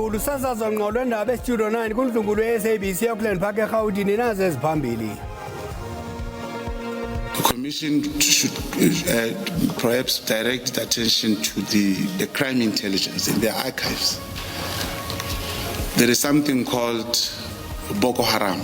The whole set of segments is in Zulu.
Zulu sasazo ngqolo ndaba estudio 9 kuNdlunkulu yeSABC eAuckland Park eGauteng nazo eziphambili. The Commission should perhaps direct attention to the crime intelligence in their archives. There is something called Boko Haram.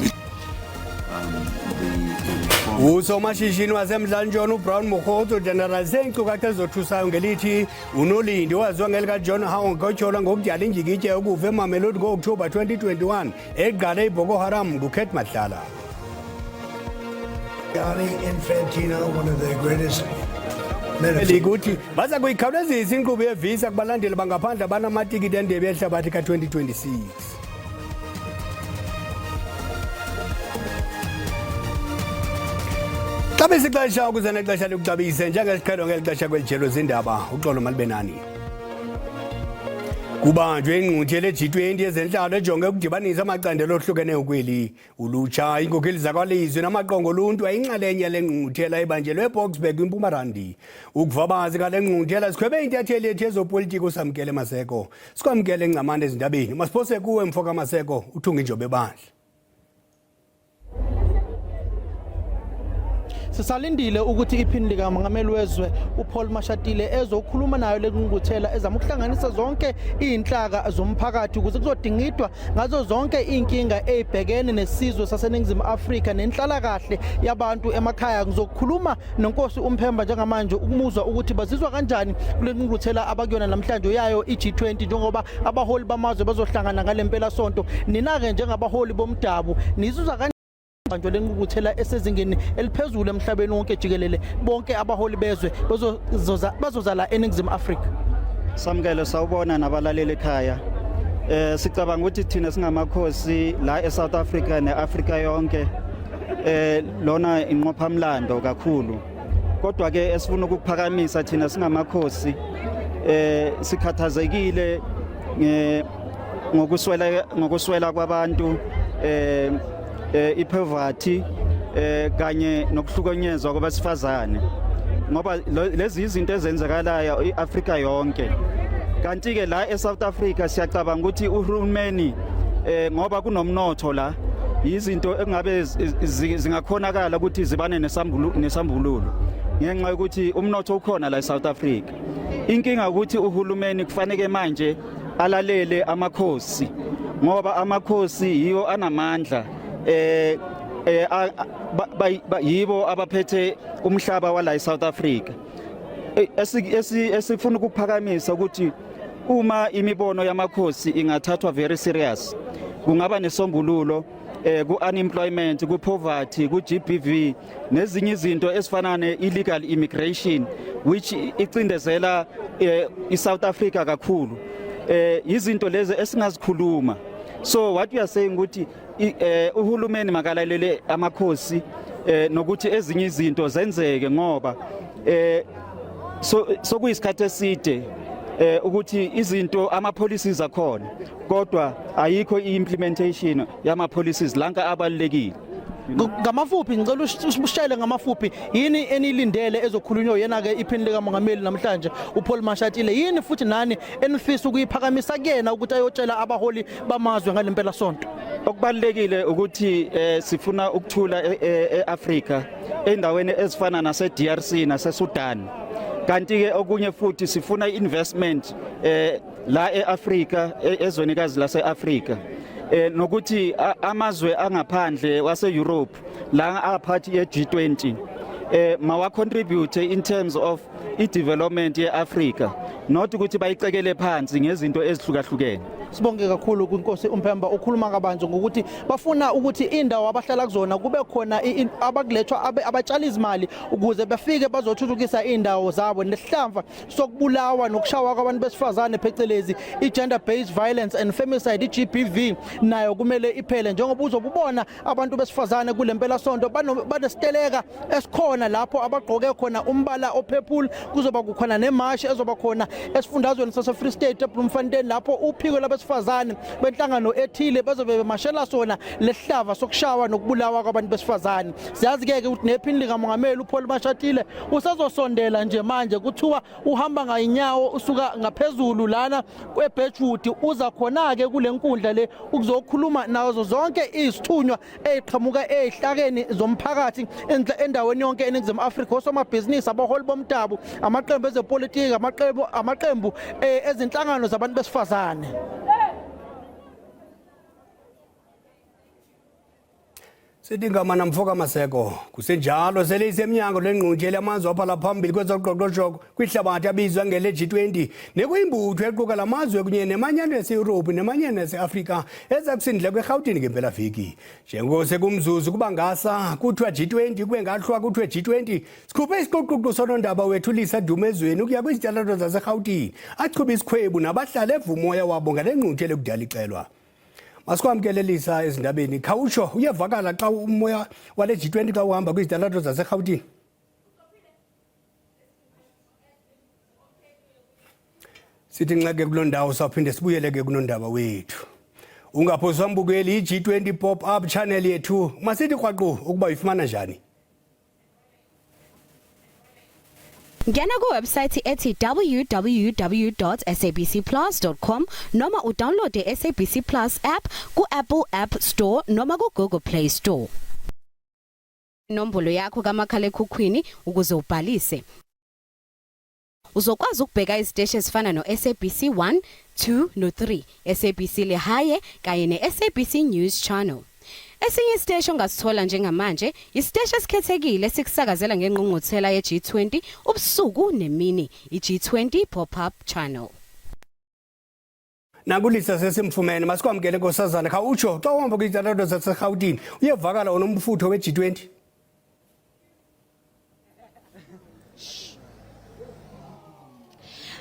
Usomashishini wasemdlanjeni uBrown Mokgotso General senkcukacha ezothusayo ngelithi uNolindi waziwa ngelika John Haong gotshola ngokudyala injikitye ukufa eMamelodi ngo-October 2021 eqale iBoko Haram nguKhet Madlala. Gianni Infantino, one of the greatest men of Likuthi baza kuyikhawulezisa inkqubo yevisa kubalandeli bangaphandle abanamatikiti endebe yehlabathi ka-2026. Xabe sixesha ukuze nexesha lokuxabise njengesiqhelo ngelixesha kwelijelo zindaba uxolo malibenani. Kubanjwe ingquntyela G20 yezenhlalo ejonge ukudibanisa amacandelo ohlukeneyo kweli. Ulutsha iinkokheli zakwalizwi namaqonga oluntu ayinxalenye lengquntyela ebanjelwe eBoksburg kwiMpumalanga. Ukuvabazi ngale ngquntyela sikhwebe intatheli yethu yezopolitiko uSamkele Maseko. Sikwamkele engcamane ezindabeni. Masiphose kuwe Mfoka Maseko uthunga injobe ebandla. Sisalindile ukuthi iphini lika Mongameli wezwe uPaul Mashatile ezokhuluma nayo lengqungquthela ezama ukuhlanganisa zonke izinhlaka zomphakathi ukuze kuzodingidwa ngazo zonke inkinga ezibhekene nesizwe saseNingizimu Afrika nenhlalakahle yabantu emakhaya. Ngizokhuluma noNkosi uMphemba njengamanje ukumuzwa ukuthi bazizwa kanjani kule ngqungquthela abakuyona namhlanje yayo iG20 njengoba abaholi bamazwe bazohlangana ngalempela sonto. Nina-ke njengabaholi bomdabu nizizwa kanjani lengqungquthela esezingeni eliphezulu emhlabeni wonke jikelele bonke abaholi bezwe bazoza la eNingizimu Afrika? Samkele sawubona nabalaleli ekhaya. Sicabanga ukuthi thina singamakhosi la eSouth Africa neAfrika yonke lona inqophamlando kakhulu. Kodwa ke esifuna ukuphakamisa thina singamakhosi sikhathazekile ngokuswela kwabantu ipoverty kanye nokuhlukunyezwa kwabasifazane ngoba lezi izinto ezenzakalayo eAfrika yonke. Kanti ke la eSouth Africa siyacabanga ukuthi uhulumeni ngoba kunomnotho la izinto engabe zingakhonakala ukuthi zibane nesambululo ngenxa ukuthi umnotho ukhona la eSouth Africa. Inkinga ukuthi uhulumeni kufanele manje alalele amakhosi ngoba amakhosi yiwo anamandla yibo abaphethe umhlaba wala eSouth Africa. Esifuna ukuphakamisa ukuthi uma imibono yamakhosi ingathathwa very serious kungaba nesombululo ku-unemployment, ku-poverty, ku-GBV nezinye izinto ezifana ne-illegal immigration which icindezela iSouth Africa kakhulu. Izinto lezi esingazikhuluma. So what we are saying ukuthi uhulumeni makalalele amakhosi nokuthi ezinye izinto zenzeke ngoba so kuyisikhathi eside ukuthi izinto ama-policies akhona kodwa ayikho i-implementation yama-policies lanka abalulekile. Ngamafuphi ngicela ushayele ngamafuphi yini enilindele ezokhulunywa yena-ke iphini lika Mongameli namhlanje uPaul Mashatile, yini futhi nani enifisa ukuyiphakamisa kuyena ukuthi ayotshela abaholi bamazwe ngalempela sonto? Okubalulekile ukuthi sifuna ukuthula eAfrika endaweni ezifana nase-DRC nase-Sudan. Kanti ke okunye futhi sifuna i-investment la eAfrika ezwenikazi lase-Afrika. Nokuthi amazwe angaphandle wase-Europe la aphathi ye-G20 mawa contribute in terms of i-development ye-Afrika, not ukuthi bayicekele phansi ngezinto ezihlukahlukene. Sibonge kakhulu kuNkosi uMphemba ukhuluma kabanzi ngokuthi bafuna ukuthi indawo abahlala kuzona kube khona abakulethwa abatshali izimali ukuze bafike bazothuthukisa indawo zabo nesihlamva sokubulawa nokushawa kwabantu besifazane phecelezi i-gender based violence and femicide i-GBV nayo kumele iphele njengoba uzobubona abantu besifazane kulempela sonto banesiteleka esikhona khona lapho abagqoke khona umbala ophephula kuzoba kukhona nemashi ezoba khona esifundazweni sase-Free State eBloemfontein lapho uphiko labesifazane benhlangano ethile bazobe bemashela sona lesihlava sokushawa nokubulawa kwabantu besifazane. Siyazi-ke ukuthi nephini likamongameli uPaul Mashatile usazosondela nje manje kuthiwa uhamba ngayinyawo usuka ngaphezulu lana kweBedford uza khona-ke kule nkundla le ukuzokhuluma nazo zonke izithunywa eziqhamuka ezihlakeni zomphakathi endaweni yonke eNingizimu Afrika, osomabhizinisi, abaholi bomdabu, amaqembu ezepolitiki, amaqembu ezinhlangano zabantu besifazane. Sidingama namfoka Maseko kusenjalo selisemnyango lengqunje lamazwe aphala phambili kwezoqoqosho kwihlabathi abizwa ngele G20 nekuyimbutho equka lamazwe kunye nemanyano yaseEurope nemanyano yaseAfrika ezakusindla kweGauteng ngempela viki. Njengoko sekumzuzu kubangasa kuthiwa G20 kube ngahlwa kuthiwe G20 sikhuphe isiquququ sonondaba wethu Lisa Dumezweni ukuya kwizityalo zaseGauteng achube isikhwebu nabahlala evumoya wabo ngale ngqunje lekudala icelwa. Masikwamkelelisa ezindabeni khawutsho uyavakala xa umoya wale G20 xa uhamba kwizitalato zaseGauteng. Sithi nxeke kuloo ndawo sawuphinde sibuyeleke kunondaba wethu. Ungaphoswa mbukeli i-G20 pop-up channel yethu masithi kwaqo ukuba uyifumana njani. Ngena ku-website ethi www.sabcplus.com noma udownload i-SABC Plus app ku-Apple App Store noma ku-Google Play Store. Inombolo yakho kamakhalekhukhwini ukuze ubhalise. Uzokwazi ukubheka iziteshi ezifana no-SABC 1, 2 no-3, SABC Lehaye kanye ne-SABC News Channel. Esinye isiteshi ongasithola njengamanje isiteshi esikhethekile sikusakazela ngengqungquthela ye-G20 ubusuku nemini i-G20 pop-up channel. Nakulisa sesimfumene masikwamkele nkosazana khawutsho xa uhamba kwizitalato zaseGauteng uyevakala onomfutho we-G20.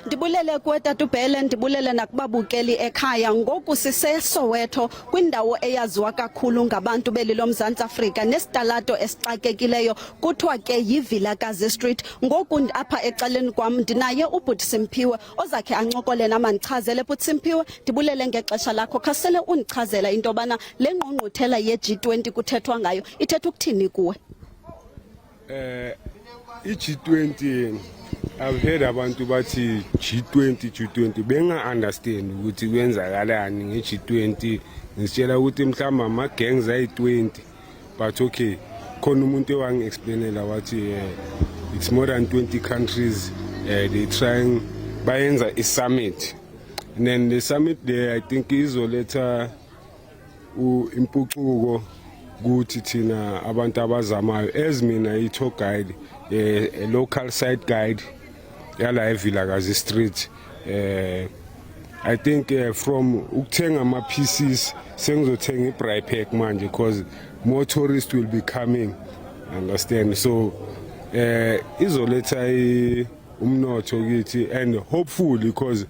Ndibulele kwetatubhele ndibulele nakubabukeli ekhaya ngoku siseSoweto kwindawo eyaziwa kakhulu ngabantu belilo Mzantsi Afrika nesitalato esixakekileyo kuthiwa ke yiVilakazi Street. Ngoku apha ecaleni kwam ndinaye uBhuti Simphiwe ozakhe ancokole namandichazele. Bhuti Simphiwe ndibulele ngexesha lakho khasele undichazela into bana le ngqungquthela ye-G20 kuthethwa ngayo ithetha ukuthini kuwe? I-G20 I've heard abantu bathi G20 benga understand ukuthi kwenzakalani nge-G20 ngisitshela ukuthi mhlamba ama gangs ayi-20 but okay khona umuntu ewangi explainela wathi it's more than 20 countries they trying bayenza i-summit and then the summit there I think izoletha impucuko kuthi thina abantu abazamayo as mina i-tour guide a local site guide yala eVilakazi Street. I think from ukuthenga ama pieces sengizothenga i-braai pack manje because more tourists will be coming, understand, so izoletha umnotho kithi and hopefully because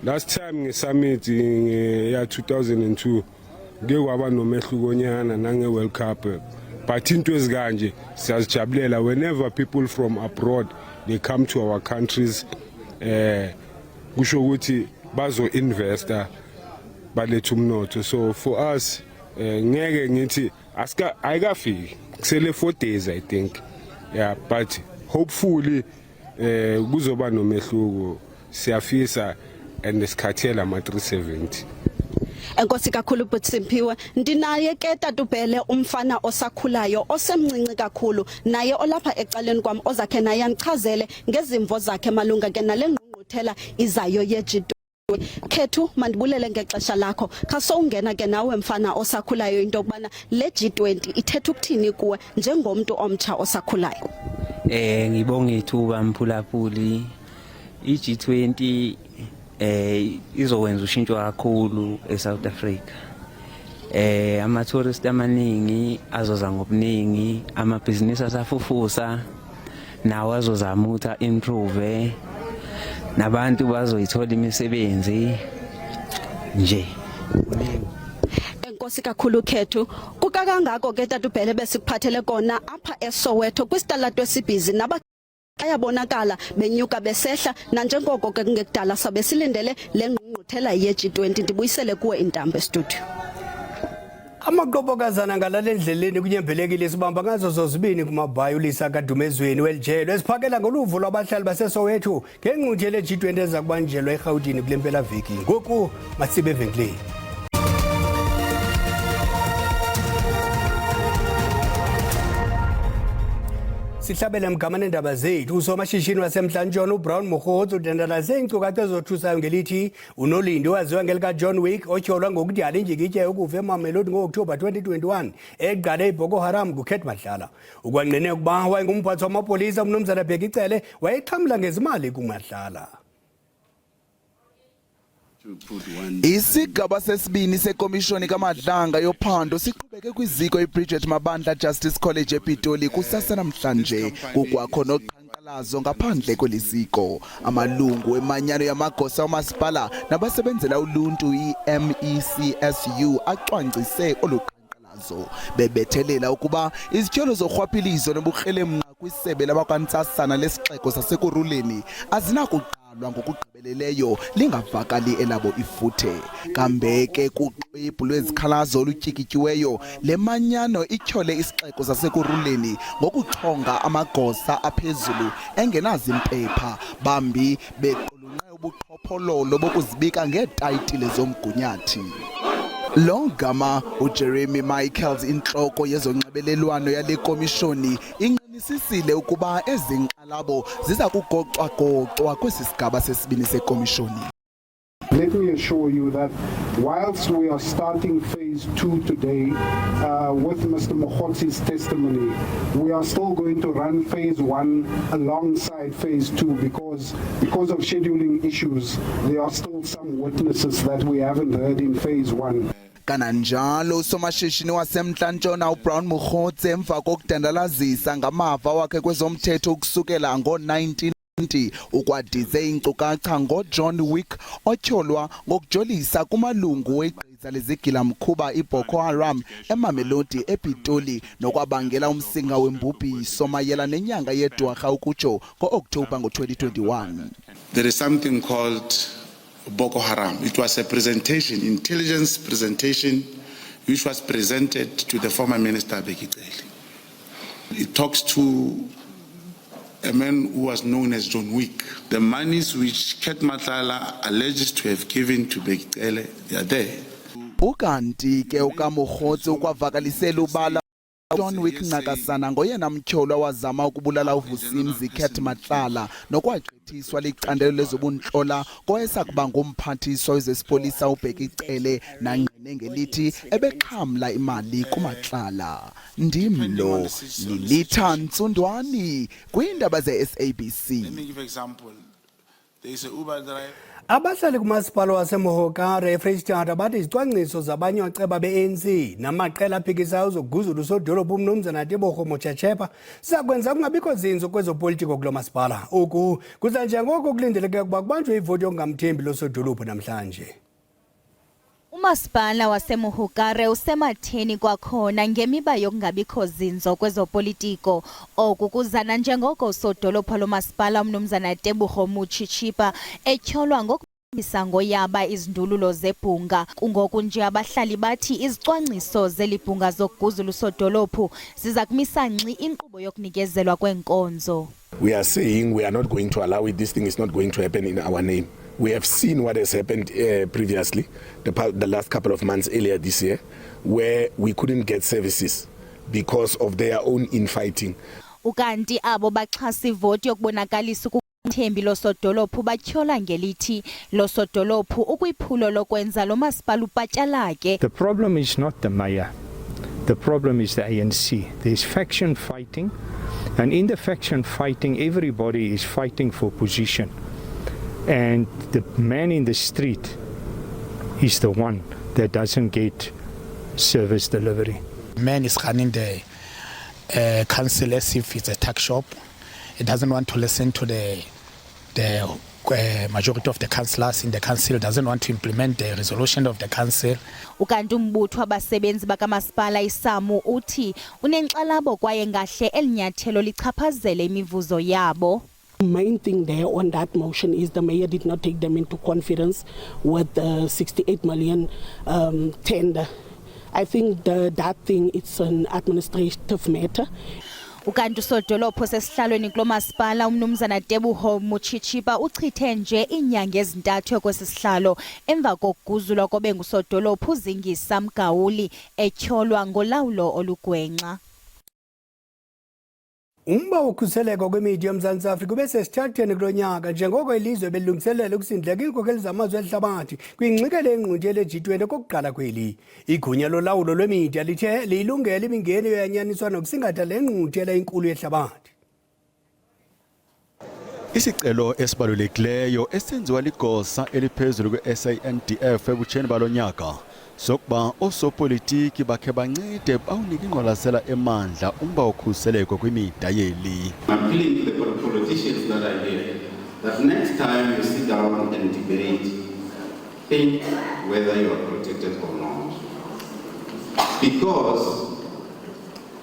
last time nge-summit ya 2002 ngeke kwaba nomehlukonyana nange-World Cup but into ezikanje siyazijabulela whenever people from abroad they come to our countries kusho ukuthi bazo investor baletha umnotho. So for us ngeke ngithi ayikafiki kusele 4 days I think, yeah, but hopefully kuzoba nomehluko siyafisa and sikhathela ama 370. Enkosi kakhulu Bhuti Simphiwe. Ndinaye ke tatubhele umfana osakhulayo osemncinci kakhulu naye olapha ecaleni kwam ozakhe naye andichazele ngezimvo zakhe malunga ke nale ngqungquthela izayo ye-G20. Khethu mandibulele ngexesha lakho khaso ungena ke nawe mfana osakhulayo into kubana le G20 ithetha ukuthini kuwe njengomuntu omtsha osakhulayo? Ngibonga ithuba mphulaphuli. I-G20 izokwenza ushintsho kakhulu eSouth Africa. Ama tourist amaningi azoza ngobuningi, amabhizinisi asafufusa nawo azozama ukuthi improve, nabantu bazoyithola imisebenzi nje. Enkosi kakhulu Khethu. kuka kangako ke tatubhele besikuphathele kona apha eSoweto kwisitalato esibhizi ayabonakala benyuka besehla nanjengoko ke kungekudala sabe silindele le ngqungquthela ye-G20 ndibuyisele kuwe intambo estudio. Amaqobokazana ngalale ndleleni kunyembelekile sibamba ngazo zozibini kumabhayi uLisa Kadumezweni weljelo esiphakela ngoluvo lwabahlali baseSoweto ngengqungquthela ye-G20 eza kubanjelwa eGauteng kule mpelaveki. Ngoku masibe evenkileni. Sihlabele mgamane ndaba zethu usomashishini wasemhlanje uBrown Mokgotsi udendalaze inkcukacha ezothusayo ngelithi unolindi owaziwa ngelika John Wick otyholwa ngokudala injikitya yokufa eMamelodi ngo-October 2021 eqale iBoko Haram kuKhet Madlala. Ukwangqine ukuba wayengumphathi wamapolisa uMnumzana Bhekicele wayexhamla ngezimali kuMadlala. Isigaba sesibini sekomishoni kaMadlanga yophando siqhubeke kwiziko iBridget Mabandla Justice College ePitoli kusasa namhlanje kukwakho noqhankqalazo ngaphandle kweliziko. Amalungu emanyano yamagosa omasipala nabasebenzela uluntu iMECSU acwangcise oluqhankqalazo bebethelela ukuba izityholo zorhwaphilizo nobukrelemnqa kwisebe labakwantsasana lesixeko sasekuruleni azinakuqalwa ngokugqibeleleyo lingavakali elabo ifuthe. Kambe ke kuxwebhu lwezikhalazo olutyikityiweyo le manyano ityhole isixeko sasekuruleni ngokuchonga amagosa aphezulu engenazimpepha bambi bequlunqe ubuqhophololo bokuzibika ngeetayitile zomgunyathi. Longama uJeremy Michaels inhloko yezonxibelelwano yale komishoni inqinisisile ukuba ezinkxalabo ziza kugoxwa-goxwa kwesi sigaba sesibini sekomishoni. Let me assure you that whilst we are starting phase 2 today with Mr. Mokgotsi's testimony, we are still going to run phase 1 alongside phase 2 because of scheduling issues. There are still some witnesses that we haven't heard in phase 1. Kananjalo usomashishini wasemntla-ntshona uBrown Mokgotsi emva kokudandalazisa ngamava wakhe kwezomthetho ukusukela ngo-1990 ukwadize inkcukacha ngoJohn Wick otyholwa ngokujolisa kumalungu wegqiza lezigilamkhuba iBoko Haram eMamelodi ePitoli nokwabangela umsinga wembubhiso mayela nenyanga yeDwarha ukutsho ngo-October ngo-2021. There is something called Boko Haram. It was a presentation, intelligence presentation, which was presented to the former minister Bhekicele. It talks to a man who was known as John Wick. The monies which Khet Madlala alleges to have given to Bhekicele, they are there. Ukanti ke ukaMokgotsi ukwavakalisela ubala John Wick Nqakasana ngoyena mtyholwa wazama ukubulala uVusimzi Khet Madlala nokwagqithiswa licandelo lezobuntlola kowayesakuba ngumphathiswa wezesipolisa uBhekicele nangqine ngelithi ebexhamla imali kuMadlala. Ndimlo Lilitha Ntsundwani kwiindaba ze-SABC. Let me give an example. There is a Uber driver. Abahlali kumasipala waseMohokare eFreystata bathi izicwangciso zabanye oceba be-ANC namaqela aphikisayo zokuguzula usodolophu uMnumzana Tebogo Mochachepa sizakwenza kungabikho zinzo kwezopolitiko kulo masipala. Oku kuza njengoko kulindeleke ukuba kubanjwe ivoti yokungamthembi losodolophu namhlanje. Umasipala waseMohokare usematheni kwakhona ngemiba yokungabikho zinzo kwezopolitiko. Oku kuzana njengoko usodolophu lomasipala uMnumzana Tebogo Mochachepa etyholwa ngokubisa ngoyaba izindululo zebhunga. Kungoku nje abahlali bathi izicwangciso zelibhunga zokuguzula usodolophu ziza kumisa ngxi inkqubo yokunikezelwa kwenkonzo. We are saying we are not going to allow it. This thing is not going to happen in our name. We have seen what has happened previously, the last couple of months earlier this year, where we couldn't get services because of their own infighting. Ukanti abo baxhasa ivoti yokubonakalisa ukuthembi losodolophu batyhola ngelithi losodolophu ukwiphulo lokwenza lo masipala upatyalake. The problem is not the mayor. The problem is the ANC. There's faction fighting, and in the faction fighting everybody is fighting for position. And the man in the street is the one that doesn't get service delivery. Man is running the council as if it's a tuck shop. It doesn't want to listen to the majority of the councillors in the council doesn't want to implement the resolution of the council. Ukanti umbutho abasebenzi bakamasipala iSAMU uthi unenxalabo kwaye ngahle elinyathelo lichaphazele imivuzo yabo. Main thing there on that motion is the mayor did not take them into conference with the 68 million tender. I think that thing it's an administrative matter. Ukanti usodolopho sesihlalweni kulomasipala umnumzana Teboho Muchichipa uchithe nje inyanga ezintathu kwesisihlalo emva kokuguzulwa kobe ngusodolopho uZingisa Mgawuli etyholwa ngolawulo olugwenxa. Umba wokhuseleko kwemithi yoMzantsi Afrika ube sesithatheni kulonyaka njengoko ilizwe belungiselela ukusindleka iinkokheli zamazwe ehlabathi kwingxikelo engquntyele G20 kokuqala kweli. Igunya lolawulo lwemithi lithe liyilungela imingeni yoyanyaniswa nokusingatha le ngquntyela inkulu yehlabathi. Isicelo esibalulekileyo esenziwa ligosa eliphezulu kwe-SANDF ebutsheni balonyaka sokuba osopolitiki bakhe bancede bawunika ingqwalasela emandla umba wokhuseleko kwimida yeli. I'm appealing to the politicians that are here that next time you sit down and debate, think whether you are protected or not. Because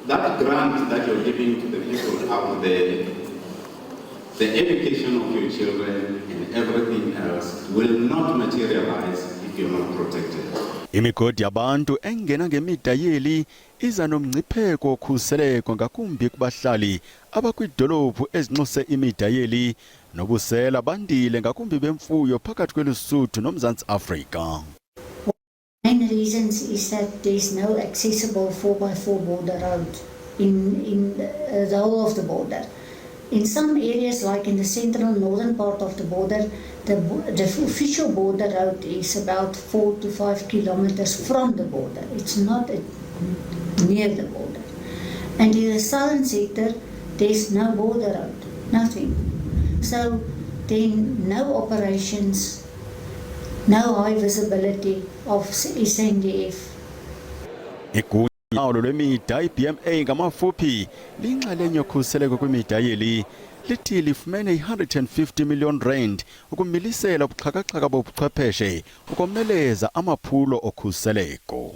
that grant that you're giving to the people out there, the education of your children and everything else will not materialize if you're not protected. Imigodi yabantu engena ngemida yeli iza nomngcipheko wokhuseleko ngakumbi kubahlali abakwidolophu ezinxuse imida yeli nobusela bandile ngakumbi bemfuyo phakathi kweLesotho noMzantsi Afrika. Main reasons is that there's no accessible 4x4 border road in the whole of the border. In some areas, like in the central northern part of the border, the official border road is about 4 to 5 kilometers from the border. It's not near the border. And in the southern sector, there's no border road, nothing. So then no operations, no high visibility of SANDF. Awulo lwemida iBMA ngamafuphi linxalenye yokhuseleko kwimida yeli lithi lifumene i-150 million rand ukumilisela ubuxhakaxhaka bobuchwepheshe ukomeleza amaphulo okhuseleko.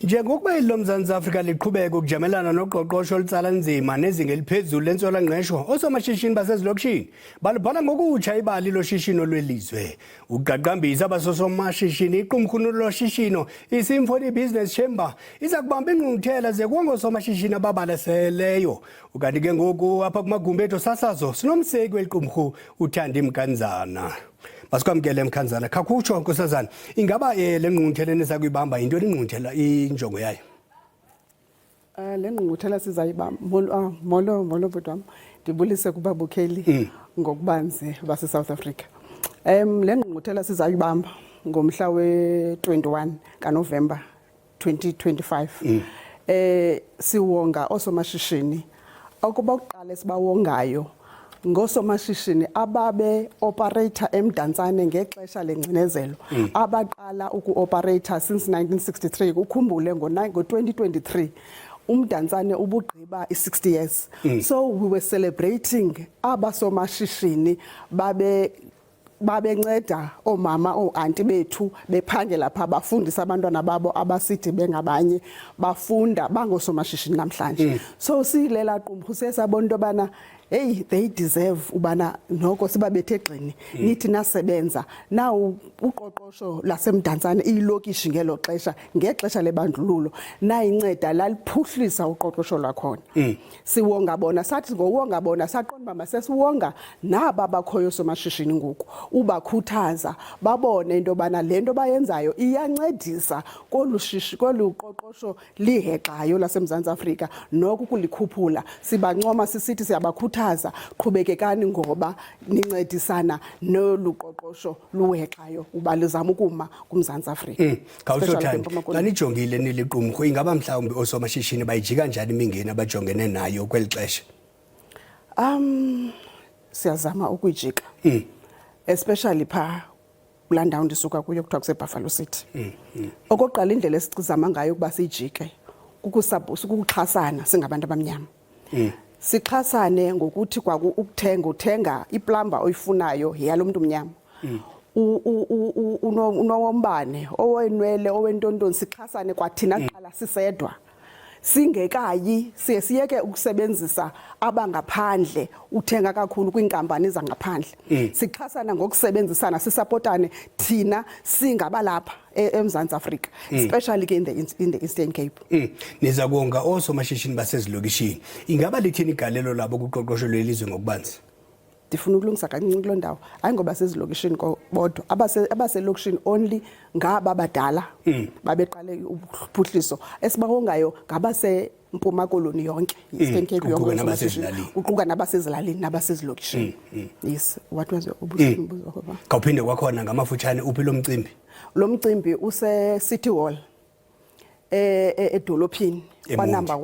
Njengokuba iloMzantsi Afrika liqhubeka ukujamelana noqoqosho olutsala nzima nezinga eliphezulu lentswela-ngqesho oosomashishini basezilokishini balubhala ngokutsha ibali loshishino lwelizwe. Ukuqaqambisa abasosomashishini iqumrhu loshishino iSymphony Business Chamber iza kubamba ingqungquthela ze kuwo ngoosomashishini ababalaseleyo. Ukanti ke ngoku apha kumagumbi ethu sasazo sinomseki weli qumrhu uThandi Mkanzana. Basikwamkele Mkhanzana Khakhutsho Nkosazana ingaba le ngqungquthela nesakuyibamba into lengqungquthela injongo yayo. Le ngqungquthela sizayibamba molo butwam ndibulise kuba Bukheli ngokubanzi base South Africa. Le ngqungquthela sizayibamba ngomhla we-21 kaNovember 2025. Siwonga osomashishini akuba uqala sibawongayo ngosomashishini ababe operator eMdantsane ngexesha lengcinezelo abaqala ukuoperator since 1963 ukhumbule ngo-2023 uMdantsane ubugqiba i-60 years. So we were celebrating abasomashishini babenceda omama oanti bethu bephangela pha bafundisa abantwana babo abasithi bengabanye bafunda bangosomashishini namhlanje. So silela qumrhu sesabona into yobana hey they deserve ubana noko sibabethe egxini nithi nasebenza now uqoqosho laseMdantsane ilokishi ngelo xesha ngexesha lebandlululo nayinceda laliphuhlisa uqoqosho lwakhona. Siwonga bona sathi ngowonga bona saqonda masesiwonga naba bakhoyo somashishini ngoku ubakhuthaza babone into bana lento bayenzayo iyancedisa koluqoqosho lihexayo laseMzantsi Afrika noku kulikhuphula sibancoma sisithi siyabakhuthaza qhubekekani ngoba nincedisana noluqoqosho luhexayo ubalizama ukuma kuMzantsi Afrika. Khawusothandi xa nijongile niliqumrhu ingaba mhlawumbi osomashishini bayijika njani imingeni abajongene nayo kweli xesha? Siyazama ukuyijika especially pha kulaa ndawo ndisuka kuyo kuthiwa kuseBuffalo City. Okokuqala indlela esizama ngayo ukuba siyijike kukuxhasana singabantu abamnyama. sixhasane ngokuthi ukuthenga iplumber oyifunayo yalomuntu omnyama unowombane owenwele owentontoni sixhasane kwathina qala sisedwa singekayi siyeke ukusebenzisa abangaphandle uthenga kakhulu kwinkampani zangaphandle sixhasana ngokusebenzisana sisupportane thina singabalapha eMzantsi Afrika especially ke in the Eastern Cape. Niza konga osomashishini basezilokishini ingaba lithini igalelo labo kuqoqosho lwelizwe ngokubanzi? Ndifuna ukulungisa kancinci kuloo ndawo hayi ngoba sezilokishini bodwa abaselokishini only ngaba badala babeqale uphuhliso esibawongayo ngabasempuma koloni yonke Eastern Cape yonke uquka nabasezilalini nabasezilokishini. Yes, what was ubuhlungu baba? Kawuphinde kwakhona ngamafutshane uphi lo mcimbi? Lo mcimbi use City Hall edolophini kwa number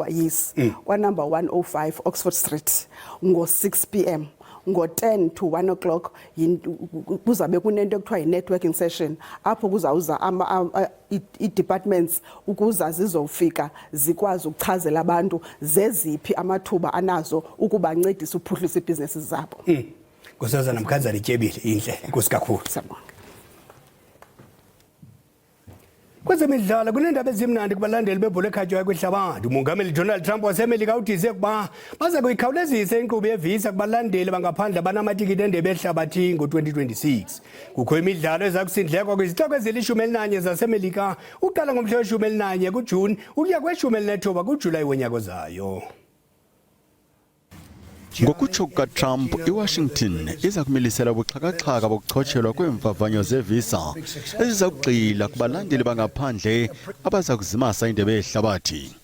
kwa number 105 Oxford Street ngo 6 p.m. ngo-10 to 1 o'clock kuzabe kunento ekuthiwa yi-networking session apho kuzawuza i-departments ukuza zizofika zikwazi ukuchazela abantu zeziphi amathuba anazo ukubancedisa uphuhlisa ibhizinesi zabo. Nkosazana Mkhanzana ityebile inhle inkosi kakhulu. Kwezemidlalo kunendaba ezimnandi kubalandeli bebhola ekhatywayo kwihlabathi. Umongameli Donald Trump waseMelika uthize ukuba baza kuyikhawulezisa inkqubo yevisa kubalandeli bangaphandle abanamatikiti endebe yehlabathi ngo-2026. Kukho imidlalo eza kusindlekwa kwizixeko ezili-11 zaseMelika uqala ngomhla we-11 kuJuni ukuya kwe-19 kuJulayi wonyaka ozayo. Ngokutsho kukaTrump, iWashington iza kumilisela ubuxhakaxhaka bokuchotshelwa kweemvavanyo zevisa eziza kugxila kubalandeli bangaphandle abaza kuzimasa indebe yehlabathi.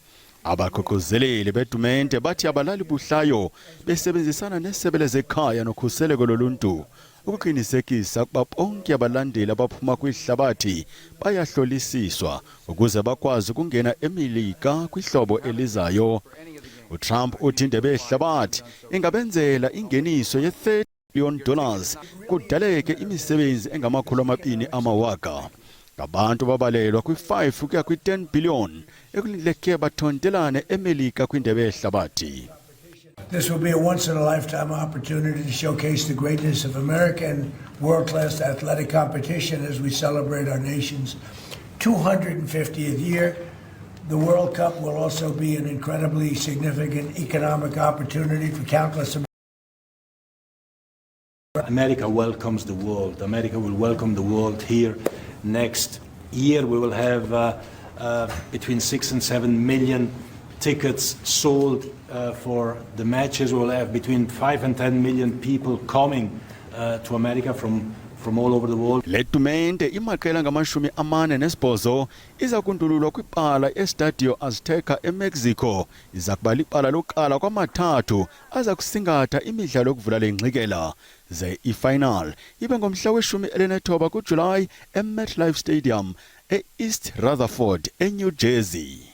Abaqoqozeleli betumente bathi abalali buhlayo besebenzisana nesebe lezekhaya nokhuseleko loluntu ukuqinisekisa ukuba bonke abalandeli abaphuma kwihlabathi bayahlolisiswa ukuze bakwazi ukungena eMelika kwihlobo elizayo. uTrump uthi indebe yehlabathi ingabenzela ingeniso ye$30 billion kudaleke imisebenzi engama-200,000 ngabantu babalelwa kwi-5 ukuya kwi-10 billion ekuleke bathontelane eMelika kwindebe yehlabathi. This will be a once-in-a-lifetime opportunity to showcase the greatness of American world-class athletic competition as we celebrate our nation's 250th year. The World Cup will also be an incredibly significant economic opportunity for countless America welcomes the world. America will welcome the world here. Next year we will have between 6 and 7 million tickets sold for the matches. We will have between 5 and 10 million people coming to America from all over the world. Letumente imaqela ngama-48 iza kundululwa kwipala eStadio Azteca eMexico. Iza kuba liqala lokuqala kwamathathu aza kusingatha imidlalo yokuvula lengxikela. Ze i-final ibe ngomhla we-19 kuJulayi eMetLife Stadium eEast Rutherford eNew Jersey.